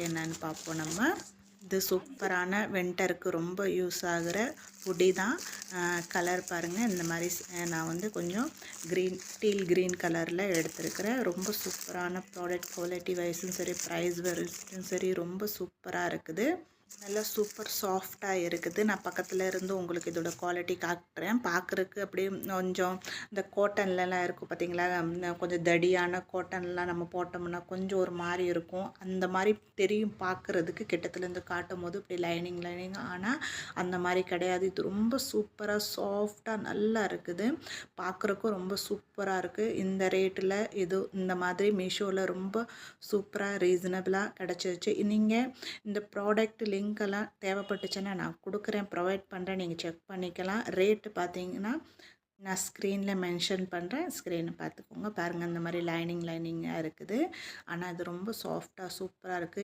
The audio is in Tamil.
என்னன்னு பார்ப்போம் நம்ம. இது சூப்பரான வின்டருக்கு ரொம்ப யூஸ் ஆகுற புடி தான். கலர் பாருங்கள், இந்த மாதிரி நான் வந்து கொஞ்சம் டீல் க்ரீன் கலரில் எடுத்துருக்கிறேன். ரொம்ப சூப்பரான ப்ராடக்ட், குவாலிட்டி வைஸும் சரி, ப்ரைஸ் வைஸும் சரி ரொம்ப சூப்பராக இருக்குது. நல்லா சூப்பர் சாஃப்டாக இருக்குது. நான் பக்கத்தில் இருந்து உங்களுக்கு இதோட குவாலிட்டி காட்டுறேன். பார்க்குறக்கு அப்படியே கொஞ்சம் இந்த காட்டன்லலாம் இருக்கும் பார்த்தீங்களா, கொஞ்சம் தடியான காட்டன்லாம் நம்ம போட்டோம்னா கொஞ்சம் ஒரு மாதிரி இருக்கும். அந்த மாதிரி தெரியும் பார்க்குறதுக்கு, கிட்டத்துலேருந்து காட்டும் போது இப்படி லைனிங் ஆனால் அந்த மாதிரி கிடையாது. இது ரொம்ப சூப்பராக சாஃப்டாக நல்லா இருக்குது. பார்க்குறக்கும் ரொம்ப சூப்பராக இருக்குது. இந்த ரேட்டில் இது இந்த மாதிரி மீஷோவில் ரொம்ப சூப்பராக ரீசனபிளாக கிடச்சிருச்சு. நீங்கள் இந்த ப்ராடக்ட் லிங்க்கெல்லாம் தேவைப்பட்டுச்சுன்னா நான் கொடுக்குறேன், ப்ரொவைட் பண்ணுறேன், நீங்கள் செக் பண்ணிக்கலாம். ரேட்டு பார்த்தீங்கன்னா நான் ஸ்க்ரீனில் மென்ஷன் பண்ணுறேன், ஸ்க்ரீனை பார்த்துக்கோங்க. பாருங்கள், இந்த மாதிரி லைனிங்காக இருக்குது. ஆனால் இது ரொம்ப சாஃப்டாக சூப்பராக இருக்குது.